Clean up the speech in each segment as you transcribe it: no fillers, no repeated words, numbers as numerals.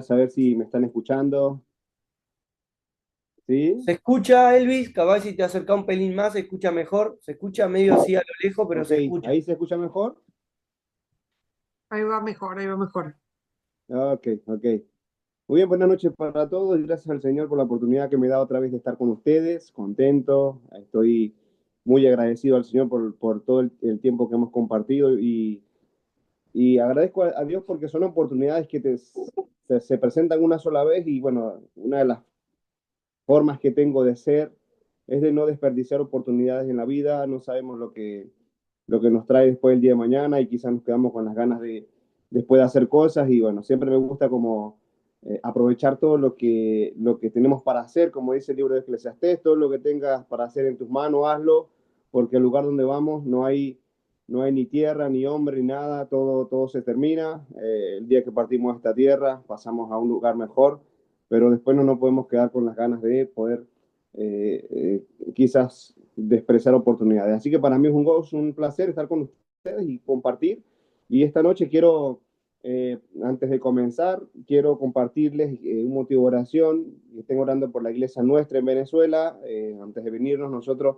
saber si me están escuchando. ¿Sí? Se escucha, Elvis, capaz si te acerca un pelín más, se escucha mejor. Se escucha medio así a lo lejos, pero Ok, se escucha. ¿ahí se escucha mejor? Ahí va mejor, ahí va mejor. Ok, ok. Muy bien, buenas noches para todos y gracias al Señor por la oportunidad que me da otra vez de estar con ustedes. Contento, estoy muy agradecido al Señor por todo el tiempo que hemos compartido y agradezco a Dios porque son oportunidades que se presentan una sola vez y bueno, una de las formas que tengo de ser es de no desperdiciar oportunidades en la vida. No sabemos lo que nos trae después el día de mañana y quizás nos quedamos con las ganas de después de hacer cosas y bueno, siempre me gusta como aprovechar todo lo que tenemos para hacer, como dice el libro de Eclesiastés, todo lo que tengas para hacer en tus manos, hazlo, porque el lugar donde vamos no hay ni tierra, ni hombre, ni nada, todo se termina. El día que partimos de esta tierra pasamos a un lugar mejor, pero después no nos podemos quedar con las ganas de poder quizás despreciar oportunidades. Así que para mí es un gozo, un placer estar con ustedes y compartir. Y esta noche antes de comenzar, quiero compartirles un motivo de oración. Estén orando por la iglesia nuestra en Venezuela. Antes de venirnos, nosotros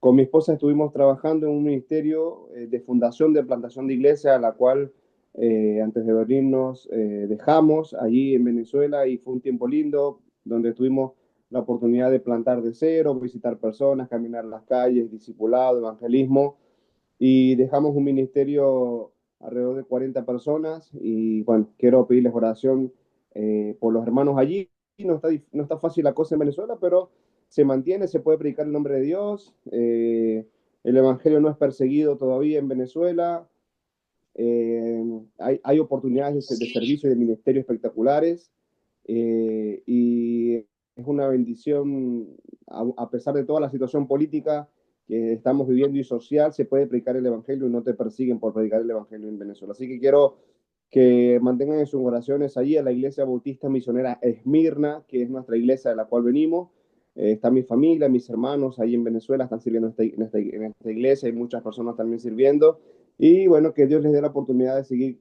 con mi esposa estuvimos trabajando en un ministerio de fundación de plantación de iglesia, a la cual antes de venirnos dejamos allí en Venezuela y fue un tiempo lindo donde tuvimos la oportunidad de plantar de cero, visitar personas, caminar las calles, discipulado, evangelismo y dejamos un ministerio alrededor de 40 personas y bueno, quiero pedirles oración por los hermanos allí. No está fácil la cosa en Venezuela, pero se mantiene, se puede predicar el nombre de Dios. El Evangelio no es perseguido todavía en Venezuela. Hay oportunidades de servicio y de ministerio espectaculares y es una bendición, a pesar de toda la situación política que estamos viviendo y social, se puede predicar el Evangelio y no te persiguen por predicar el Evangelio en Venezuela. Así que quiero que mantengan en sus oraciones allí a la Iglesia Bautista Misionera Esmirna, que es nuestra iglesia de la cual venimos. Está mi familia, mis hermanos ahí en Venezuela, están sirviendo en esta iglesia, hay muchas personas también sirviendo. Y bueno, que Dios les dé la oportunidad de seguir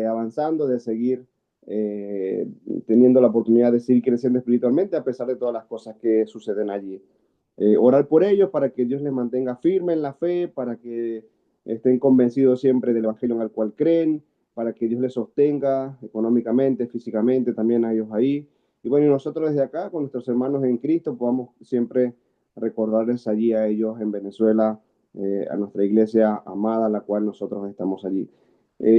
avanzando, de seguir eh, teniendo la oportunidad de seguir creciendo espiritualmente a pesar de todas las cosas que suceden allí. Orar por ellos para que Dios les mantenga firme en la fe, para que estén convencidos siempre del evangelio en el cual creen, para que Dios les sostenga económicamente, físicamente, también a ellos ahí. Y bueno, y nosotros desde acá, con nuestros hermanos en Cristo, podamos siempre recordarles allí a ellos en Venezuela, a nuestra iglesia amada, a la cual nosotros estamos allí.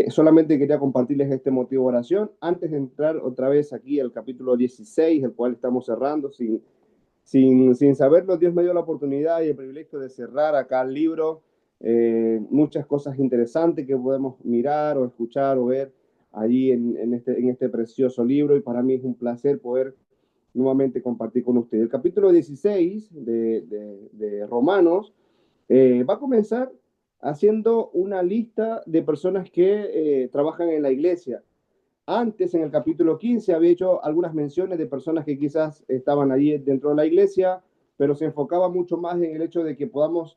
Solamente quería compartirles este motivo de oración antes de entrar otra vez aquí al capítulo 16, el cual estamos cerrando. Sin saberlo, Dios me dio la oportunidad y el privilegio de cerrar acá el libro. Muchas cosas interesantes que podemos mirar o escuchar o ver allí en este precioso libro y para mí es un placer poder nuevamente compartir con ustedes. El capítulo 16 de Romanos va a comenzar haciendo una lista de personas que trabajan en la iglesia. Antes, en el capítulo 15, había hecho algunas menciones de personas que quizás estaban allí dentro de la iglesia, pero se enfocaba mucho más en el hecho de que podamos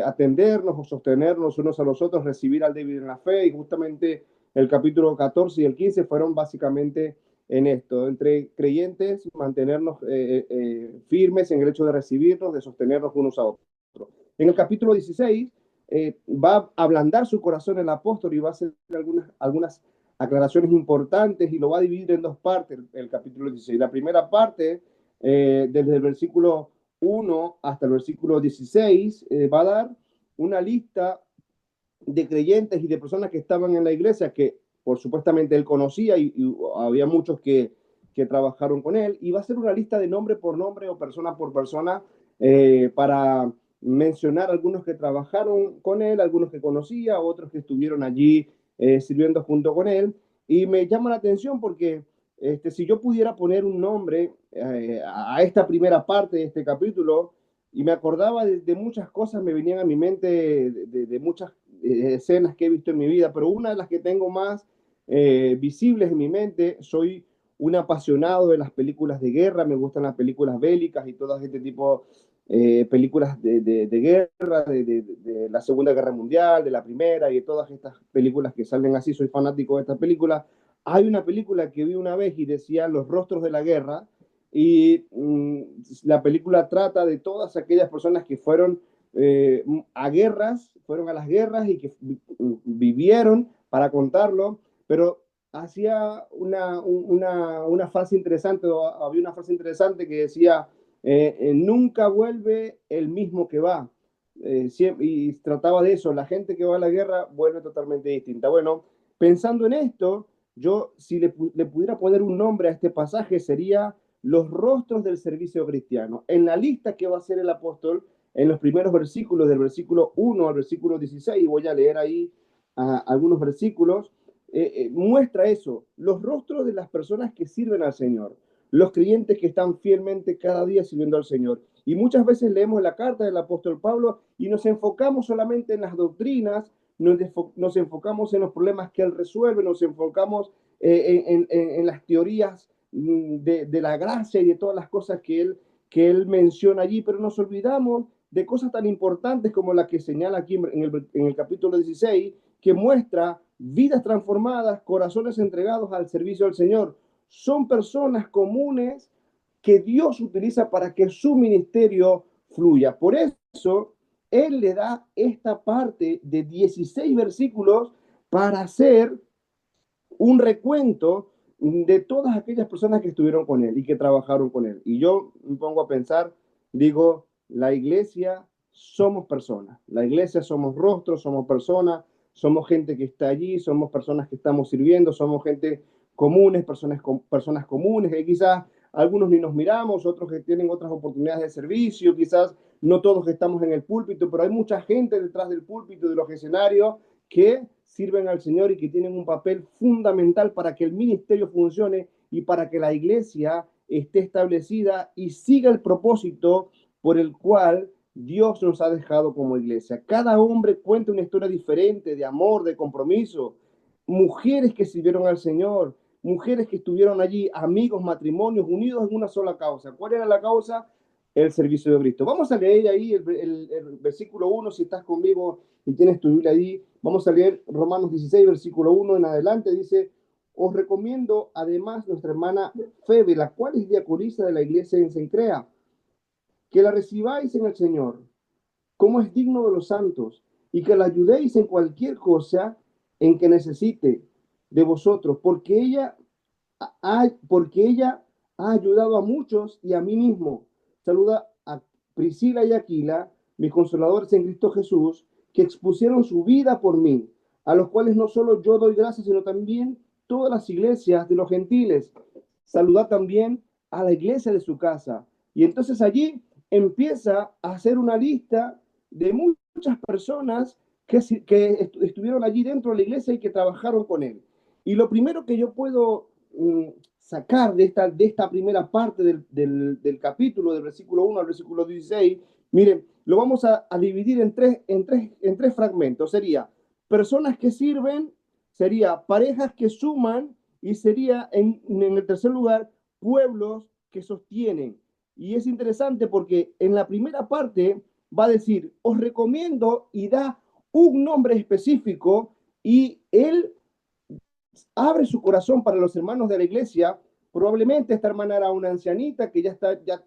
atendernos o sostenernos unos a los otros, recibir al débil en la fe, y justamente el capítulo 14 y el 15 fueron básicamente en esto, entre creyentes, mantenernos firmes en el hecho de recibirnos, de sostenernos unos a otros. En el capítulo 16 va a ablandar su corazón el apóstol y va a hacer algunas aclaraciones importantes y lo va a dividir en dos partes el capítulo 16. La primera parte, desde el versículo 1 hasta el versículo 16, va a dar una lista de creyentes y de personas que estaban en la iglesia que por supuestamente él conocía y había muchos que trabajaron con él y va a ser una lista de nombre por nombre o persona por persona para mencionar algunos que trabajaron con él, algunos que conocía, otros que estuvieron allí sirviendo junto con él. Y me llama la atención porque si yo pudiera poner un nombre a esta primera parte de este capítulo, y me acordaba de muchas cosas, me venían a mi mente de muchas escenas que he visto en mi vida, pero una de las que tengo más visibles en mi mente, soy un apasionado de las películas de guerra, me gustan las películas bélicas y todo este tipo películas de guerra, de la Segunda Guerra Mundial, de la Primera y de todas estas películas que salen así, soy fanático de estas películas. Hay una película que vi una vez y decía Los rostros de la guerra, y la película trata de todas aquellas personas que fueron a guerras, fueron a las guerras y que vivieron para contarlo, pero hacía una frase interesante, o había una frase interesante que decía, nunca vuelve el mismo que va. Y trataba de eso, la gente que va a la guerra vuelve totalmente distinta. Bueno, pensando en esto, yo si le pudiera poner un nombre a este pasaje sería los rostros del servicio cristiano. En la lista que va a hacer el apóstol, en los primeros versículos, del versículo 1 al versículo 16, voy a leer ahí algunos versículos, muestra eso, los rostros de las personas que sirven al Señor, los creyentes que están fielmente cada día sirviendo al Señor. Y muchas veces leemos la carta del apóstol Pablo y nos enfocamos solamente en las doctrinas, nos enfocamos en los problemas que él resuelve, nos enfocamos en las teorías de la gracia y de todas las cosas que él menciona allí, pero nos olvidamos de cosas tan importantes como la que señala aquí en el capítulo 16, que muestra vidas transformadas, corazones entregados al servicio del Señor. Son personas comunes que Dios utiliza para que su ministerio fluya. Por eso, Él le da esta parte de 16 versículos para hacer un recuento de todas aquellas personas que estuvieron con Él y que trabajaron con Él. Y yo me pongo a pensar, digo, la iglesia somos personas, la iglesia somos rostros, somos personas, somos gente que está allí, somos personas que estamos sirviendo, somos gente comunes, personas comunes, que quizás algunos ni nos miramos, otros que tienen otras oportunidades de servicio, quizás no todos estamos en el púlpito, pero hay mucha gente detrás del púlpito, de los escenarios, que sirven al Señor y que tienen un papel fundamental para que el ministerio funcione y para que la iglesia esté establecida y siga el propósito por el cual Dios nos ha dejado como iglesia. Cada hombre cuenta una historia diferente de amor, de compromiso. Mujeres que sirvieron al Señor, mujeres que estuvieron allí, amigos, matrimonios, unidos en una sola causa. ¿Cuál era la causa? El servicio de Cristo. Vamos a leer ahí el versículo 1, si estás conmigo y tienes tu Biblia ahí. Vamos a leer Romanos 16, versículo 1 en adelante. Dice, os recomiendo además nuestra hermana Febe, la cual es diaconisa de la iglesia en Cencrea, que la recibáis en el Señor, como es digno de los santos, y que la ayudéis en cualquier cosa en que necesite de vosotros, porque ella ha ayudado a muchos y a mí mismo. Saluda a Priscila y Aquila, mis consoladores en Cristo Jesús, que expusieron su vida por mí, a los cuales no solo yo doy gracias, sino también todas las iglesias de los gentiles. Saludad también a la iglesia de su casa. Y entonces allí empieza a hacer una lista de muchas personas que estuvieron allí dentro de la iglesia y que trabajaron con él. Y lo primero que yo puedo sacar de esta primera parte del capítulo, del versículo 1 al versículo 16, miren, lo vamos a dividir en tres fragmentos. Sería personas que sirven, sería parejas que suman, y sería en el tercer lugar pueblos que sostienen. Y es interesante porque en la primera parte va a decir, os recomiendo, y da un nombre específico, y él abre su corazón para los hermanos de la iglesia. Probablemente esta hermana era una ancianita que ya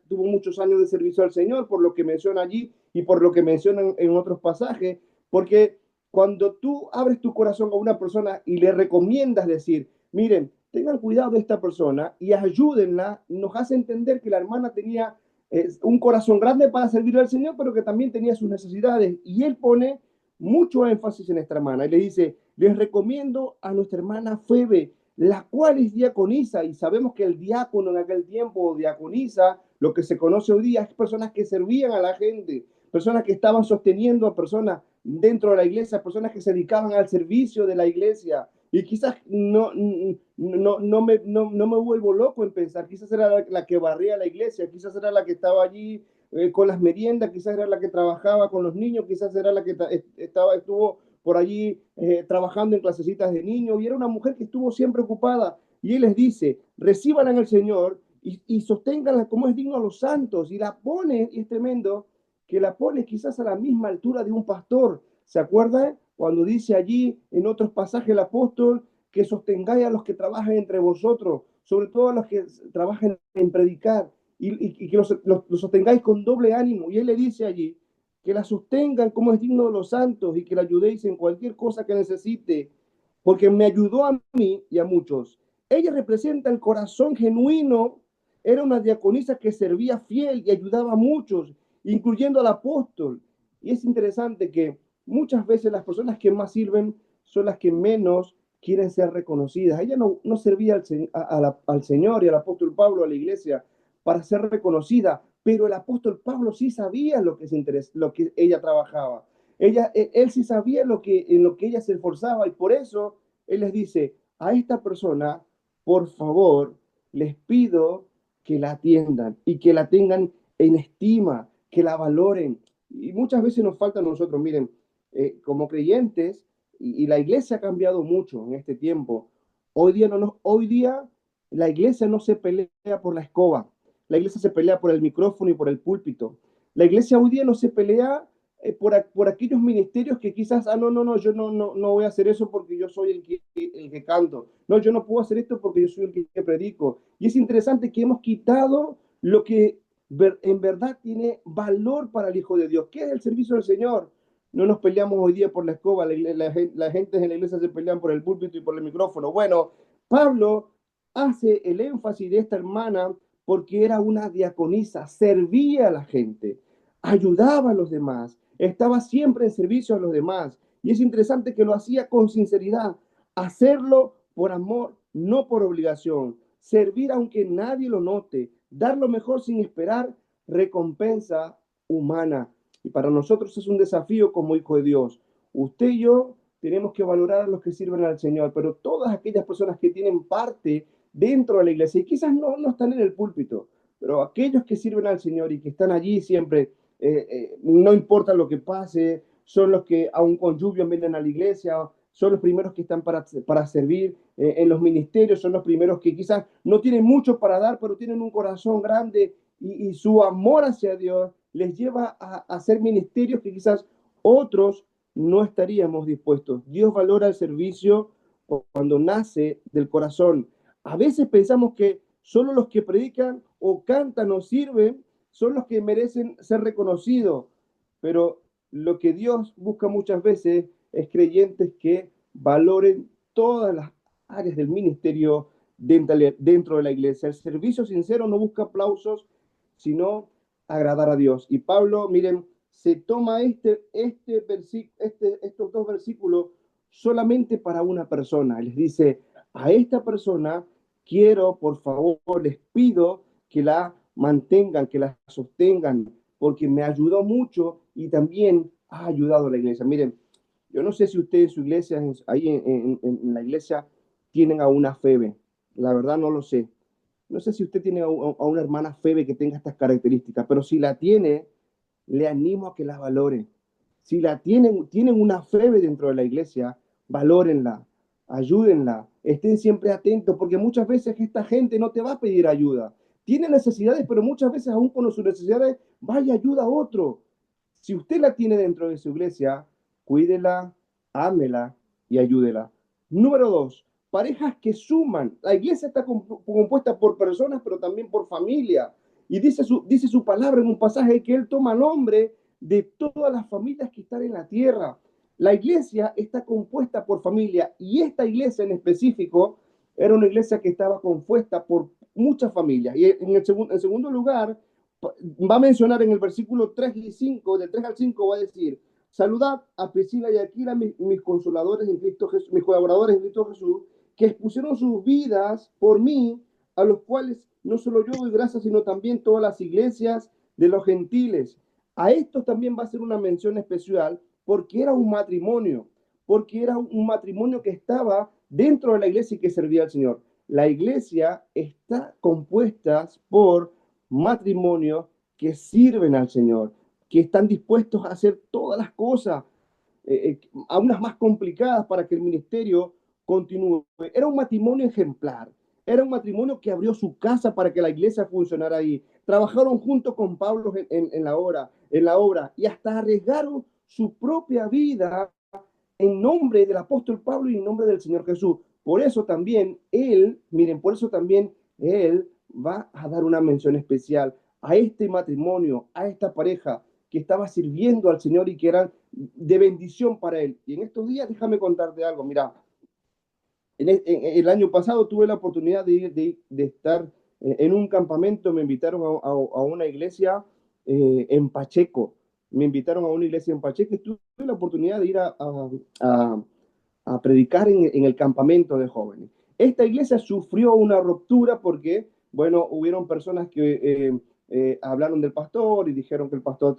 tuvo muchos años de servicio al Señor, por lo que menciona allí y por lo que mencionan en otros pasajes, porque cuando tú abres tu corazón a una persona y le recomiendas decir, miren, tengan cuidado de esta persona y ayúdenla, nos hace entender que la hermana tenía un corazón grande para servir al Señor, pero que también tenía sus necesidades. Y él pone mucho énfasis en esta hermana y le dice, les recomiendo a nuestra hermana Febe, la cual es diaconisa, y sabemos que el diácono en aquel tiempo, diaconisa, lo que se conoce hoy día, es personas que servían a la gente, personas que estaban sosteniendo a personas dentro de la iglesia, personas que se dedicaban al servicio de la iglesia. Y quizás no me vuelvo loco en pensar, quizás era la que barría la iglesia, quizás era la que estaba allí con las meriendas, quizás era la que trabajaba con los niños, quizás era la que estuvo por allí trabajando en clasecitas de niños, y era una mujer que estuvo siempre ocupada. Y él les dice, reciban en el Señor y sosténganla como es digno a los santos. Y la pone, y es tremendo, que la pone quizás a la misma altura de un pastor. ¿Se acuerdan? Cuando dice allí en otros pasajes el apóstol que sostengáis a los que trabajan entre vosotros, sobre todo a los que trabajan en predicar, y que los sostengáis con doble ánimo. Y él le dice allí que la sostengan como es digno de los santos y que la ayudéis en cualquier cosa que necesite, porque me ayudó a mí y a muchos. Ella representa el corazón genuino, era una diaconisa que servía fiel y ayudaba a muchos, incluyendo al apóstol. Y es interesante que muchas veces las personas que más sirven son las que menos quieren ser reconocidas. Ella no servía al Señor y al apóstol Pablo, a la iglesia, para ser reconocida, pero el apóstol Pablo sí sabía lo que ella trabajaba. Él sí sabía en lo que ella se esforzaba, y por eso él les dice a esta persona, por favor, les pido que la atiendan y que la tengan en estima, que la valoren. Y muchas veces nos falta a nosotros, miren, como creyentes, y la iglesia ha cambiado mucho en este tiempo. Hoy día la iglesia no se pelea por la escoba, la iglesia se pelea por el micrófono y por el púlpito. La iglesia hoy día no se pelea por aquellos ministerios que quizás, yo no voy a hacer eso porque yo soy el que canto. No, yo no puedo hacer esto porque yo soy el que predico. Y es interesante que hemos quitado lo que en verdad tiene valor para el Hijo de Dios, que es el servicio del Señor. No nos peleamos hoy día por la escoba, la gente en la iglesia se pelean por el púlpito y por el micrófono. Bueno, Pablo hace el énfasis de esta hermana porque era una diaconisa, servía a la gente, ayudaba a los demás, estaba siempre en servicio a los demás. Y es interesante que lo hacía con sinceridad, hacerlo por amor, no por obligación, servir aunque nadie lo note, dar lo mejor sin esperar recompensa humana. Y para nosotros es un desafío como hijo de Dios. Usted y yo tenemos que valorar a los que sirven al Señor, pero todas aquellas personas que tienen parte dentro de la iglesia y quizás no están en el púlpito, pero aquellos que sirven al Señor y que están allí siempre, no importa lo que pase, son los que aún con lluvia vienen a la iglesia, son los primeros que están para servir en los ministerios, son los primeros que quizás no tienen mucho para dar, pero tienen un corazón grande, y su amor hacia Dios les lleva a hacer ministerios que quizás otros no estaríamos dispuestos. Dios valora el servicio cuando nace del corazón. A veces pensamos que solo los que predican o cantan o sirven son los que merecen ser reconocidos, pero lo que Dios busca muchas veces es creyentes que valoren todas las áreas del ministerio dentro de la iglesia. El servicio sincero no busca aplausos, sino agradar a Dios. Y Pablo, miren, se toma estos dos versículos solamente para una persona. Les dice, a esta persona quiero, por favor, les pido que la mantengan, que la sostengan, porque me ayudó mucho y también ha ayudado a la iglesia. Miren, yo no sé si ustedes en su iglesia, ahí en la iglesia, tienen a una Febe. La verdad no lo sé. No sé si usted tiene a una hermana Febe que tenga estas características, pero si la tiene, le animo a que la valore. Si tienen una Febe dentro de la iglesia, valórenla, ayúdenla, estén siempre atentos, porque muchas veces esta gente no te va a pedir ayuda. Tiene necesidades, pero muchas veces aún con sus necesidades, vaya ayuda a otro. Si usted la tiene dentro de su iglesia, cuídela, ámela y ayúdela. Número 2, parejas que suman. La iglesia está compuesta por personas, pero también por familia. Y dice su palabra en un pasaje que él toma nombre de todas las familias que están en la tierra. La iglesia está compuesta por familia, y esta iglesia en específico era una iglesia que estaba compuesta por muchas familias. Y en segundo lugar, va a mencionar en el versículo 3 y 5, del 3 al 5 va a decir, saludad a Priscila y Aquila, mis consoladores en Cristo Jesús, mis colaboradores en Cristo Jesús, que expusieron sus vidas por mí, a los cuales no solo yo doy gracias, sino también todas las iglesias de los gentiles. A estos también va a ser una mención especial porque era un matrimonio que estaba dentro de la iglesia y que servía al Señor. La iglesia está compuesta por matrimonios que sirven al Señor, que están dispuestos a hacer todas las cosas, a unas más complicadas para que el ministerio continúe. Era un matrimonio ejemplar, era un matrimonio que abrió su casa para que la iglesia funcionara ahí. Trabajaron junto con Pablo en la obra, y hasta arriesgaron su propia vida en nombre del apóstol Pablo y en nombre del Señor Jesús. Por eso también él, miren, por eso también él va a dar una mención especial a este matrimonio, a esta pareja que estaba sirviendo al Señor y que eran de bendición para él. Y en estos días, déjame contarte algo, mira, el año pasado tuve la oportunidad de estar en un campamento, me invitaron a una iglesia en Pacheco, me invitaron a una iglesia en Pacheco y tuve la oportunidad de ir a, a predicar en el campamento de jóvenes. Esta iglesia sufrió una ruptura porque, bueno, hubieron personas que hablaron del pastor y dijeron que el pastor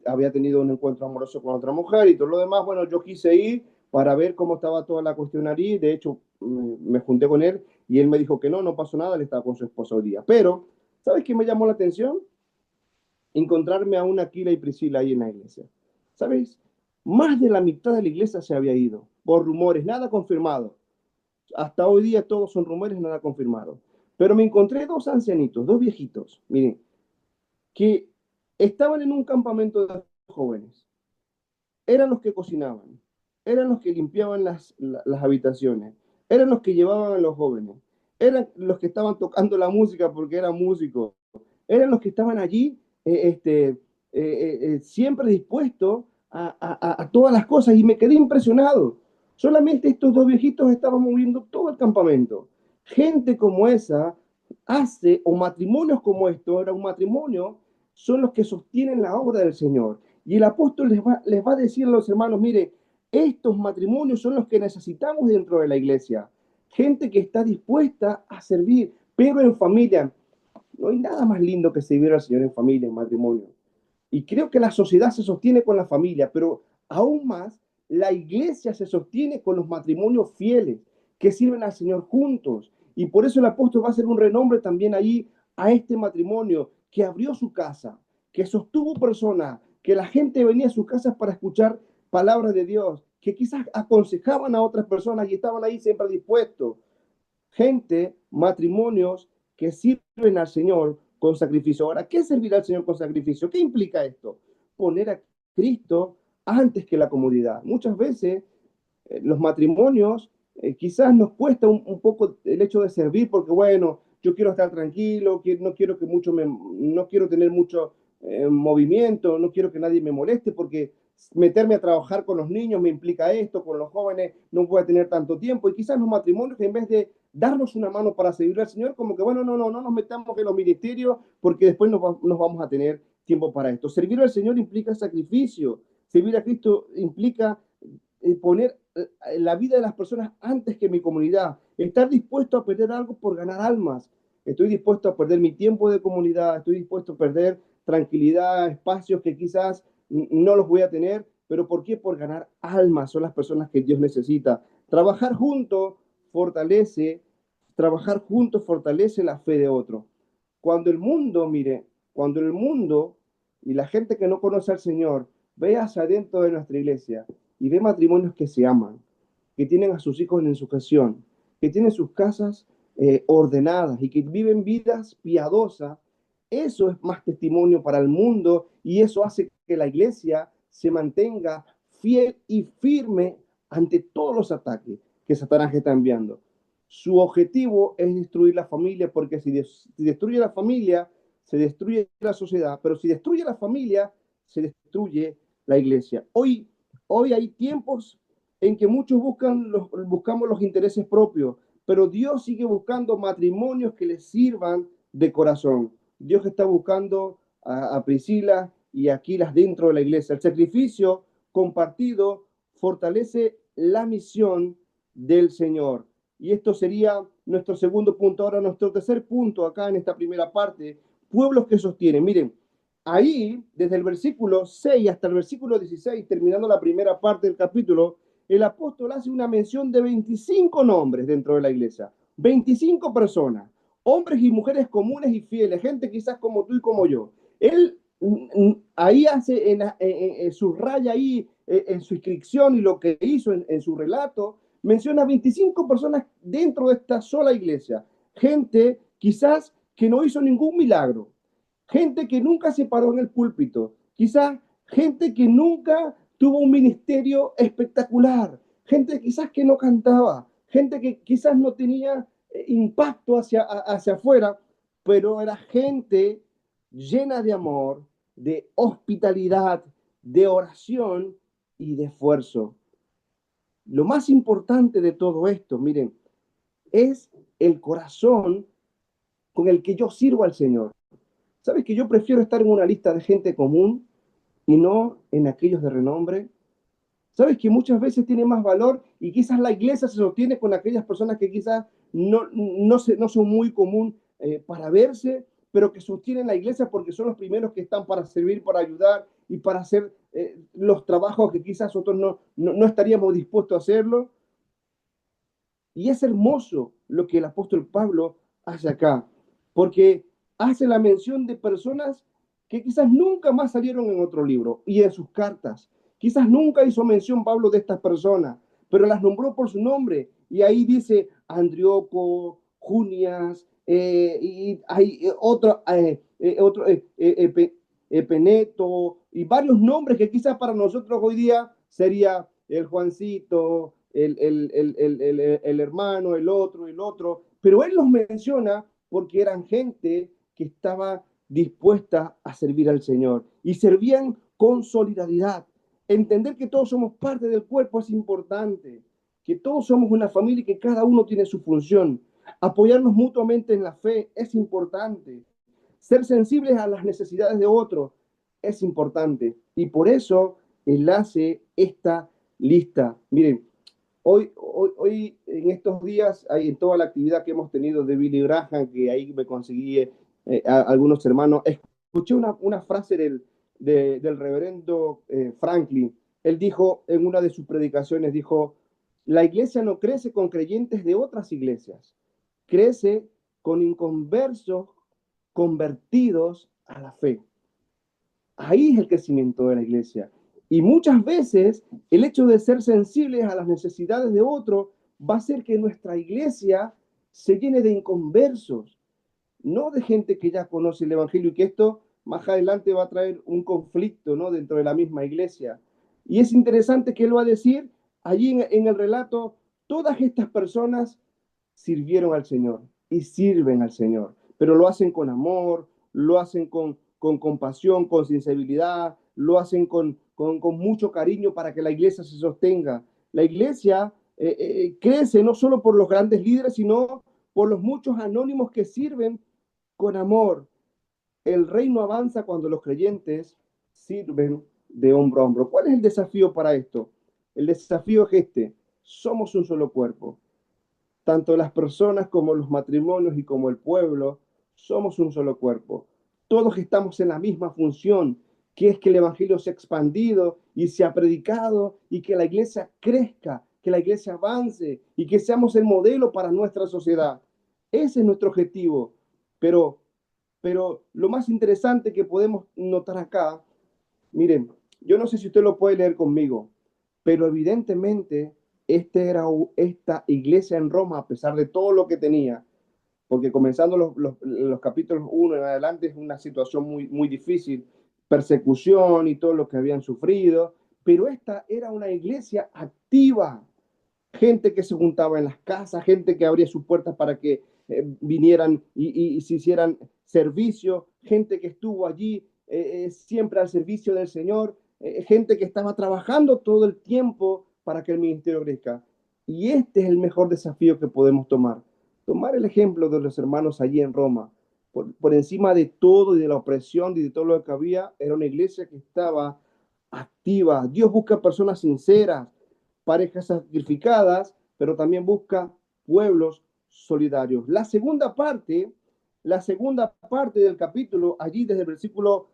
había tenido un encuentro amoroso con otra mujer y todo lo demás. Bueno, yo quise ir para ver cómo estaba toda la cuestión allí. De hecho, me junté con él y él me dijo que no pasó nada, él estaba con su esposa hoy día. Pero, ¿sabes qué me llamó la atención? Encontrarme a una Aquila y Priscila ahí en la iglesia. ¿Sabéis? Más de la mitad de la iglesia se había ido por rumores, nada confirmado. Hasta hoy día todos son rumores, nada confirmado. Pero me encontré dos ancianitos, dos viejitos, miren, que estaban en un campamento de jóvenes. Eran los que cocinaban, eran los que limpiaban las habitaciones, eran los que llevaban a los jóvenes, eran los que estaban tocando la música porque eran músicos, eran los que estaban allí siempre dispuestos a todas las cosas y me quedé impresionado. Solamente estos dos viejitos estaban moviendo todo el campamento. Gente como esa hace, o matrimonios como esto, era un matrimonio, son los que sostienen la obra del Señor. Y el apóstol les va a decir a los hermanos, mire, estos matrimonios son los que necesitamos dentro de la iglesia. Gente que está dispuesta a servir, pero en familia. No hay nada más lindo que servir al Señor en familia, en matrimonio. Y creo que la sociedad se sostiene con la familia, pero aún más, la iglesia se sostiene con los matrimonios fieles que sirven al Señor juntos. Y por eso el apóstol va a hacer un renombre también ahí a este matrimonio que abrió su casa, que sostuvo personas, que la gente venía a sus casas para escuchar palabras de Dios, que quizás aconsejaban a otras personas y estaban ahí siempre dispuestos. Gente, matrimonios que sirven al Señor con sacrificio. Ahora, ¿qué es servir al Señor con sacrificio? ¿Qué implica esto? Poner a Cristo antes que la comodidad. Muchas veces los matrimonios quizás nos cuesta un poco el hecho de servir porque, bueno, yo quiero estar tranquilo, no quiero que no quiero tener mucho movimiento, no quiero que nadie me moleste porque meterme a trabajar con los niños me implica esto, con los jóvenes no voy a tener tanto tiempo y quizás los matrimonios en vez de darnos una mano para servir al Señor, como que bueno, no nos metamos en los ministerios porque después nos vamos a tener tiempo para esto. Servir al Señor implica sacrificio, servir a Cristo implica poner la vida de las personas antes que mi comunidad, estar dispuesto a perder algo por ganar almas. Estoy dispuesto a perder mi tiempo de comunidad, estoy dispuesto a perder tranquilidad, espacios que quizás no los voy a tener, pero ¿por qué? Por ganar almas, son las personas que Dios necesita. Fortalece, trabajar juntos fortalece la fe de otro. Cuando el mundo, mire, cuando el mundo y la gente que no conoce al Señor ve hacia adentro de nuestra iglesia y ve matrimonios que se aman, que tienen a sus hijos en sujeción, que tienen sus casas ordenadas y que viven vidas piadosas, eso es más testimonio para el mundo y eso hace que la iglesia se mantenga fiel y firme ante todos los ataques que Satanás está enviando. Su objetivo es destruir la familia, porque si destruye la familia, se destruye la sociedad, pero si destruye la familia, se destruye la iglesia. Hoy hay tiempos en que muchos buscamos los intereses propios, pero Dios sigue buscando matrimonios que les sirvan de corazón. Dios está buscando a Priscila y a Aquilas dentro de la iglesia. El sacrificio compartido fortalece la misión del Señor. Y esto sería nuestro segundo punto. Ahora, nuestro tercer punto acá en esta primera parte, pueblos que sostienen. Miren, ahí, desde el versículo 6 hasta el versículo 16, terminando la primera parte del capítulo, el apóstol hace una mención de 25 nombres dentro de la iglesia. 25 personas, hombres y mujeres comunes y fieles, gente quizás como tú y como yo. Él ahí hace, subraya ahí en su inscripción y lo que hizo en su relato, menciona 25 personas dentro de esta sola iglesia. Gente quizás que no hizo ningún milagro, gente que nunca se paró en el púlpito, quizás gente que nunca tuvo un ministerio espectacular, gente quizás que no cantaba, gente que quizás no tenía impacto hacia afuera, pero era gente llena de amor, de hospitalidad, de oración y de esfuerzo. Lo más importante de todo esto, miren, es el corazón con el que yo sirvo al Señor. ¿Sabes que yo prefiero estar en una lista de gente común y no en aquellos de renombre? ¿Sabes que muchas veces tiene más valor y quizás la iglesia se sostiene con aquellas personas que quizás no son muy común para verse, pero que sostienen la iglesia porque son los primeros que están para servir, para ayudar y para hacer los trabajos que quizás otros no estaríamos dispuestos a hacerlo? Y es hermoso lo que el apóstol Pablo hace acá, porque hace la mención de personas que quizás nunca más salieron en otro libro y en sus cartas. Quizás nunca hizo mención Pablo de estas personas, pero las nombró por su nombre. Y ahí dice Andrioco, Junias, y hay Peneto, y varios nombres que quizás para nosotros hoy día sería el Juancito, el hermano, el otro, pero él los menciona porque eran gente que estaba dispuesta a servir al Señor y servían con solidaridad. Entender que todos somos parte del cuerpo es importante, que todos somos una familia y que cada uno tiene su función. Apoyarnos mutuamente en la fe es importante. Ser sensibles a las necesidades de otros es importante. Y por eso él hace esta lista. Miren, hoy en estos días, en toda la actividad que hemos tenido de Billy Graham, que ahí me conseguí algunos hermanos, escuché una frase del reverendo Franklin. Él dijo en una de sus predicaciones, dijo, la iglesia no crece con creyentes de otras iglesias, crece con inconversos convertidos a la fe. Ahí es el crecimiento de la iglesia. Y muchas veces el hecho de ser sensibles a las necesidades de otro va a hacer que nuestra iglesia se llene de inconversos, no de gente que ya conoce el Evangelio y que esto más adelante va a traer un conflicto, ¿no?, dentro de la misma iglesia. Y es interesante que él va a decir allí en el relato, todas estas personas sirvieron al Señor y sirven al Señor, pero lo hacen con amor, lo hacen con compasión, con sensibilidad, lo hacen con mucho cariño para que la iglesia se sostenga. La iglesia crece no solo por los grandes líderes, sino por los muchos anónimos que sirven con amor. El reino avanza cuando los creyentes sirven de hombro a hombro. ¿Cuál es el desafío para esto? El desafío es este: somos un solo cuerpo. Tanto las personas como los matrimonios y como el pueblo somos un solo cuerpo. Todos estamos en la misma función, que es que el evangelio se ha expandido y se ha predicado y que la iglesia crezca, que la iglesia avance y que seamos el modelo para nuestra sociedad. Ese es nuestro objetivo. Pero, pero lo más interesante que podemos notar acá, miren, yo no sé si usted lo puede leer conmigo, pero evidentemente esta iglesia en Roma, a pesar de todo lo que tenía, porque comenzando los capítulos 1 en adelante es una situación muy difícil, persecución y todo lo que habían sufrido, pero esta era una iglesia activa, gente que se juntaba en las casas, gente que abría sus puertas para que vinieran y se hicieran servicio, gente que estuvo allí siempre al servicio del Señor, gente que estaba trabajando todo el tiempo para que el ministerio crezca. Y este es el mejor desafío que podemos tomar el ejemplo de los hermanos allí en Roma. Por encima de todo y de la opresión y de todo lo que había, era una iglesia que estaba activa. Dios busca personas sinceras, parejas sacrificadas, pero también busca pueblos solidarios. La segunda parte del capítulo, allí desde el versículo,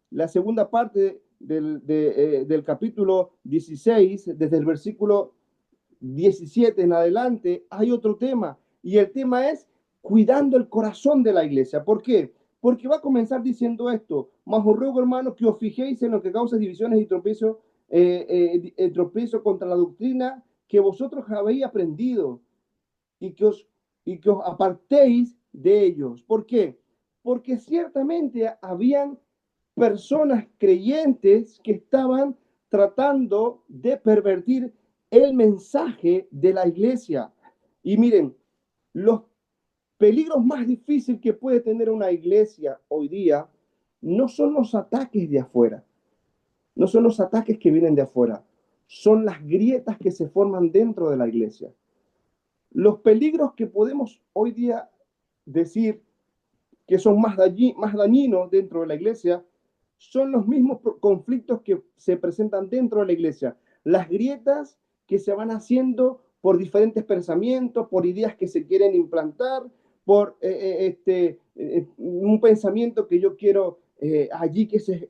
la segunda parte del capítulo 16, desde el versículo 17 en adelante, hay otro tema. Y el tema es cuidando el corazón de la iglesia. ¿Por qué? Porque va a comenzar diciendo esto: mas os ruego, hermanos, que os fijéis en lo que causa divisiones y tropiezo contra la doctrina que vosotros habéis aprendido y que os apartéis de ellos. ¿Por qué? Porque ciertamente habían personas creyentes que estaban tratando de pervertir el mensaje de la iglesia. Y miren, los peligros más difíciles que puede tener una iglesia hoy día no son los ataques de afuera, no son los ataques que vienen de afuera, son las grietas que se forman dentro de la iglesia. Los peligros que podemos hoy día decir que son más dañinos dentro de la iglesia son los mismos conflictos que se presentan dentro de la iglesia. Las grietas que se van haciendo por diferentes pensamientos, por ideas que se quieren implantar, por un pensamiento que yo quiero allí que se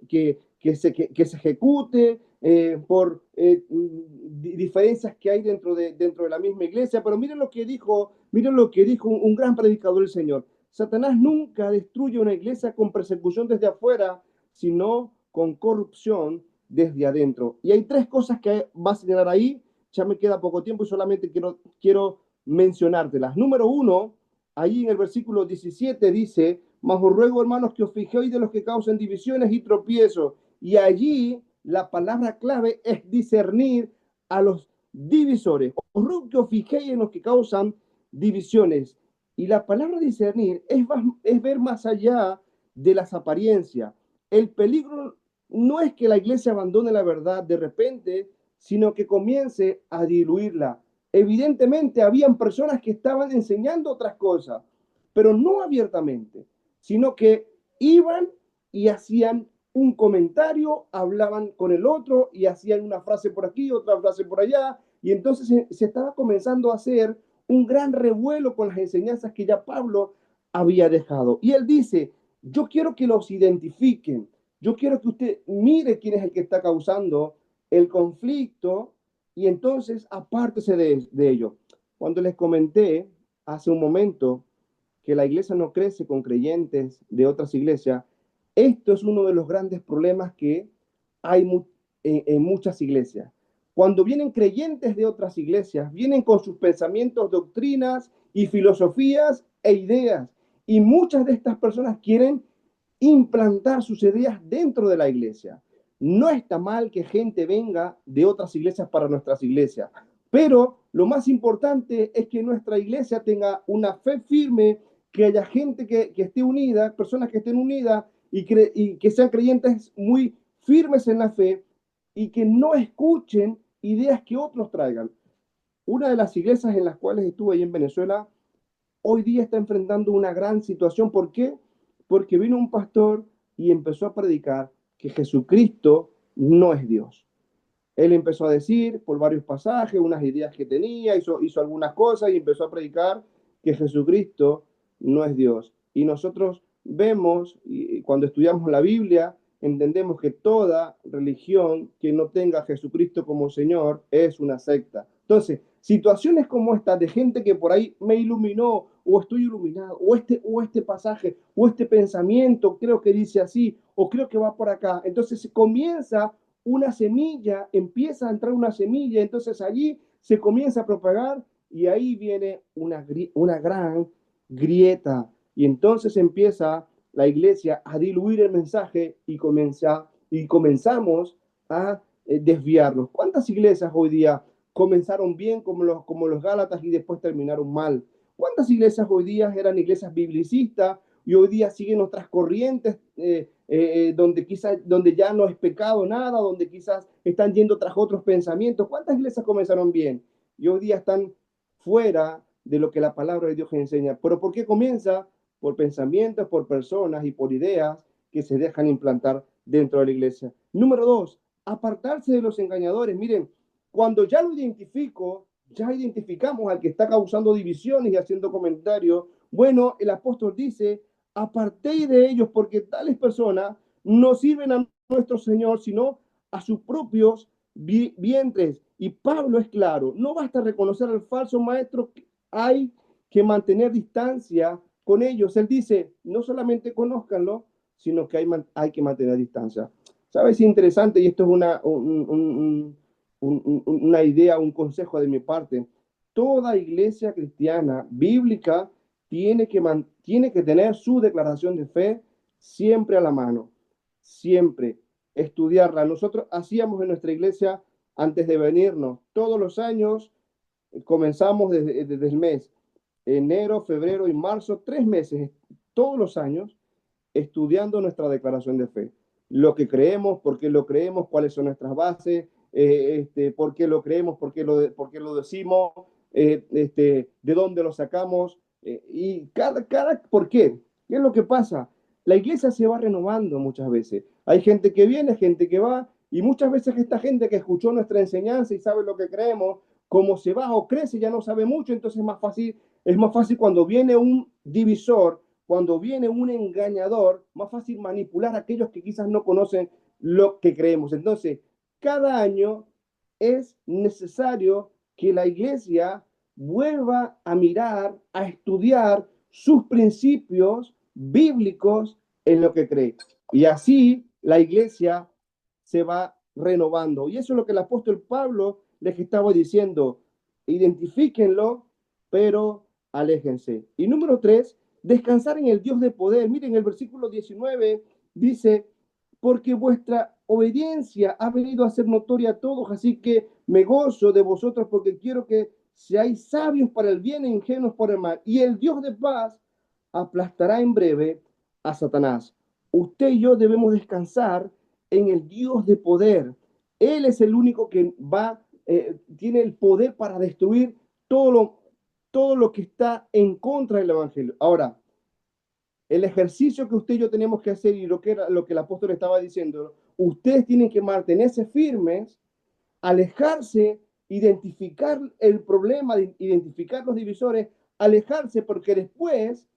ejecute, por diferencias que hay dentro de la misma iglesia. Pero miren lo que dijo un gran predicador del Señor. Satanás nunca destruye una iglesia con persecución desde afuera, sino con corrupción desde adentro. Y hay tres cosas que va a señalar ahí. Ya me queda poco tiempo y solamente quiero mencionártelas. Número uno, ahí en el versículo 17 dice: mas os ruego, hermanos, que os fijéis de los que causan divisiones y tropiezos. Y allí la palabra clave es discernir a los divisores. Os ruego que os fijéis en los que causan divisiones. Y la palabra discernir es ver más allá de las apariencias. El peligro no es que la iglesia abandone la verdad de repente, sino que comience a diluirla. Evidentemente, habían personas que estaban enseñando otras cosas, pero no abiertamente, sino que iban y hacían un comentario, hablaban con el otro y hacían una frase por aquí, otra frase por allá, y entonces se estaba comenzando a hacer un gran revuelo con las enseñanzas que ya Pablo había dejado. Y él dice: yo quiero que los identifiquen, yo quiero que usted mire quién es el que está causando el conflicto y entonces apártese de ello. Cuando les comenté hace un momento que la iglesia no crece con creyentes de otras iglesias, esto es uno de los grandes problemas que hay en muchas iglesias. Cuando vienen creyentes de otras iglesias, vienen con sus pensamientos, doctrinas y filosofías e ideas. Y muchas de estas personas quieren implantar sus ideas dentro de la iglesia. No está mal que gente venga de otras iglesias para nuestras iglesias, pero lo más importante es que nuestra iglesia tenga una fe firme, que haya gente que esté unida, personas que estén unidas y que sean creyentes muy firmes en la fe y que no escuchen ideas que otros traigan. Una de las iglesias en las cuales estuve ahí en Venezuela hoy día está enfrentando una gran situación. ¿Por qué? Porque vino un pastor y empezó a predicar que Jesucristo no es Dios. Él empezó a decir por varios pasajes unas ideas que tenía, hizo algunas cosas y empezó a predicar que Jesucristo no es Dios. Y nosotros vemos, y cuando estudiamos la Biblia, entendemos que toda religión que no tenga a Jesucristo como Señor es una secta. Entonces, situaciones como esta de gente que por ahí me iluminó, o estoy iluminado, o este pasaje, o este pensamiento, creo que dice así, o creo que va por acá. Entonces comienza una semilla, empieza a entrar una semilla, entonces allí se comienza a propagar y ahí viene una gran grieta. Y entonces empieza la iglesia a diluir el mensaje y comenzamos a desviarnos. ¿Cuántas iglesias hoy día comenzaron bien como los Gálatas y después terminaron mal? ¿Cuántas iglesias hoy día eran iglesias biblicistas y hoy día siguen otras corrientes donde ya no es pecado nada, donde quizás están yendo tras otros pensamientos? ¿Cuántas iglesias comenzaron bien y hoy día están fuera de lo que la palabra de Dios enseña? ¿Pero por qué comienza? Por pensamientos, por personas y por ideas que se dejan implantar dentro de la iglesia. Número dos, apartarse de los engañadores. Miren, cuando ya lo identifico, ya identificamos al que está causando divisiones y haciendo comentarios. Bueno, el apóstol dice: apartéis de ellos, porque tales personas no sirven a nuestro Señor, sino a sus propios vientres. Y Pablo es claro: no basta reconocer al falso maestro, hay que mantener distancia con ellos. Él dice: no solamente conózcanlo, sino que hay que mantener distancia. ¿Sabes? Interesante, y esto es una idea, un consejo de mi parte. Toda iglesia cristiana bíblica tiene que tener su declaración de fe siempre a la mano, siempre estudiarla. Nosotros hacíamos en nuestra iglesia antes de venirnos. Todos los años comenzamos desde el mes enero, febrero y marzo, 3 meses, todos los años, estudiando nuestra declaración de fe. Lo que creemos, por qué lo creemos, cuáles son nuestras bases, por qué lo creemos, por qué lo decimos, de dónde lo sacamos, y ¿por qué? ¿Qué es lo que pasa? La iglesia se va renovando muchas veces. Hay gente que viene, gente que va, y muchas veces esta gente que escuchó nuestra enseñanza y sabe lo que creemos, como se va o crece, ya no sabe mucho, entonces es más fácil cuando viene un divisor, cuando viene un engañador, más fácil manipular a aquellos que quizás no conocen lo que creemos. Entonces, cada año es necesario que la iglesia vuelva a mirar, a estudiar sus principios bíblicos en lo que cree. Y así la iglesia se va renovando. Y eso es lo que el apóstol Pablo les estaba diciendo. Identifíquenlo, pero aléjense. Y número 3, descansar en el Dios de poder. Miren, el versículo 19 dice, porque vuestra obediencia ha venido a ser notoria a todos, así que me gozo de vosotros porque quiero que seáis sabios para el bien e ingenuos por el mal. Y el Dios de paz aplastará en breve a Satanás. Usted y yo debemos descansar en el Dios de poder. Él es el único que tiene el poder para destruir todo lo que está en contra del Evangelio. Ahora, el ejercicio que usted y yo tenemos que hacer y lo que el apóstol estaba diciendo, ustedes tienen que mantenerse firmes, alejarse, identificar el problema, identificar los divisores, alejarse, porque después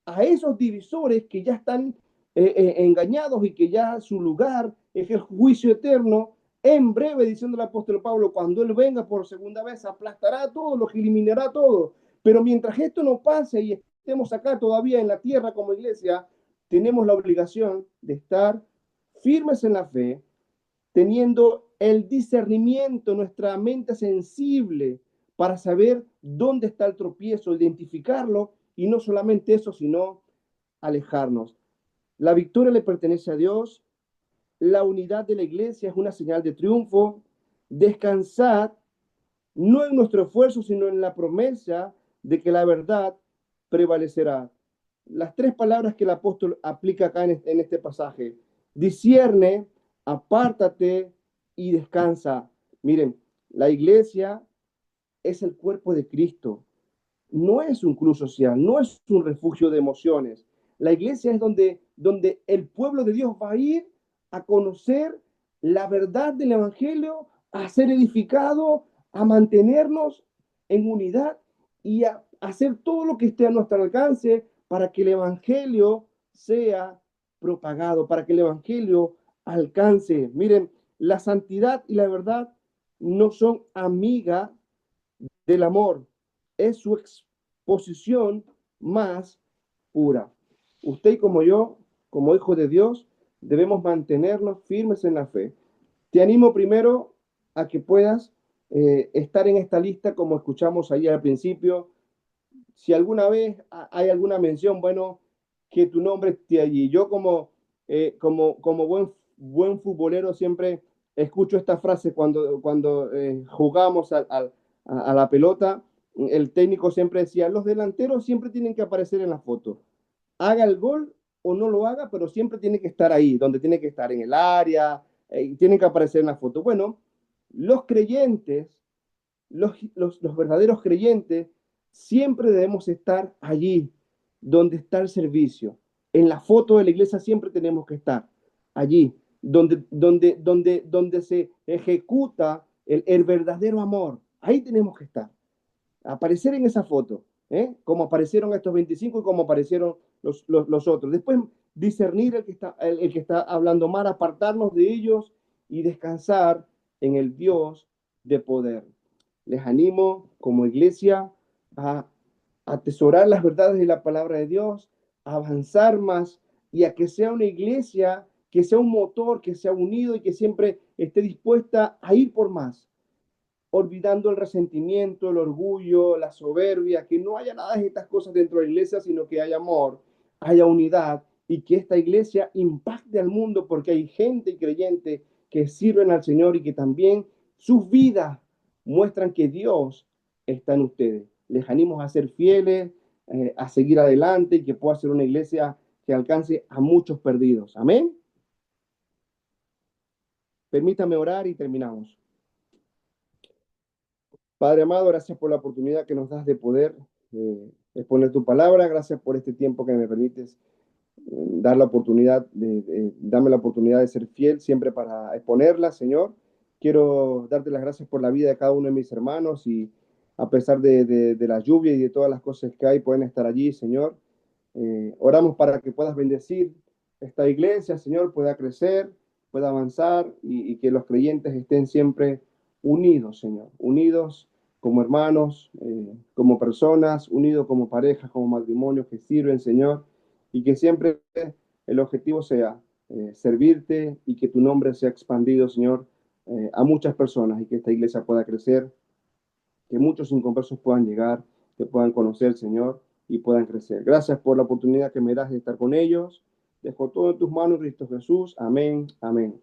a esos divisores que ya están engañados y que ya su lugar es el juicio eterno, en breve, diciendo el apóstol Pablo, cuando él venga por segunda vez, aplastará a todos, los eliminará a todos. Pero mientras esto no pase y estemos acá todavía en la tierra como iglesia, tenemos la obligación de estar firmes en la fe, teniendo el discernimiento, nuestra mente sensible para saber dónde está el tropiezo, identificarlo, y no solamente eso, sino alejarnos. La victoria le pertenece a Dios, la unidad de la iglesia es una señal de triunfo. Descansar no en nuestro esfuerzo, sino en la promesa de que la verdad prevalecerá. Las 3 palabras que el apóstol aplica acá en este pasaje: discierne, apártate y descansa. Miren, la iglesia es el cuerpo de Cristo. No es un club social, no es un refugio de emociones. La iglesia es donde el pueblo de Dios va a ir a conocer la verdad del Evangelio, a ser edificado, a mantenernos en unidad y a hacer todo lo que esté a nuestro alcance para que el Evangelio sea propagado, para que el Evangelio alcance. Miren, la santidad y la verdad no son amigas del amor, es su exposición más pura. Usted y como yo, como hijo de Dios, debemos mantenernos firmes en la fe. Te animo primero a que puedas estar en esta lista, como escuchamos ahí al principio. Si alguna vez hay alguna mención, bueno, que tu nombre esté allí. Yo como buen futbolero siempre escucho esta frase cuando jugamos a la pelota. El técnico siempre decía, los delanteros siempre tienen que aparecer en la foto. Haga el gol o no lo haga, pero siempre tiene que estar ahí, donde tiene que estar, en el área, tienen que aparecer en la foto. Bueno, los creyentes, los verdaderos creyentes, siempre debemos estar allí, donde está el servicio. En la foto de la iglesia siempre tenemos que estar allí, donde se ejecuta el verdadero amor. Ahí tenemos que estar, aparecer en esa foto, como aparecieron estos 25 y como aparecieron los otros. Después, discernir el que está hablando mal, apartarnos de ellos y descansar en el Dios de poder. Les animo como iglesia a atesorar las verdades de la palabra de Dios, a avanzar más y a que sea una iglesia, que sea un motor, que sea unido y que siempre esté dispuesta a ir por más, olvidando el resentimiento, el orgullo, la soberbia, que no haya nada de estas cosas dentro de la iglesia, sino que haya amor, haya unidad y que esta iglesia impacte al mundo porque hay gente y creyente que sirven al Señor y que también sus vidas muestran que Dios está en ustedes. Les animo a ser fieles, a seguir adelante y que pueda ser una iglesia que alcance a muchos perdidos. Amén. Permítame orar y terminamos. Padre amado, gracias por la oportunidad que nos das de poder exponer tu palabra. Gracias por este tiempo que me permites dar la oportunidad darme la oportunidad de ser fiel siempre para exponerla, Señor. Quiero darte las gracias por la vida de cada uno de mis hermanos y a pesar de la lluvia y de todas las cosas que hay, pueden estar allí, Señor. Oramos para que puedas bendecir esta iglesia, Señor, pueda crecer, pueda avanzar y que los creyentes estén siempre unidos, Señor, unidos como hermanos, como personas, unidos como parejas, como matrimonios que sirven, Señor, y que siempre el objetivo sea servirte y que tu nombre sea expandido, Señor, a muchas personas y que esta iglesia pueda crecer, que muchos inconversos puedan llegar, que puedan conocer, Señor, y puedan crecer. Gracias por la oportunidad que me das de estar con ellos. Dejo todo en tus manos, Cristo Jesús. Amén, amén.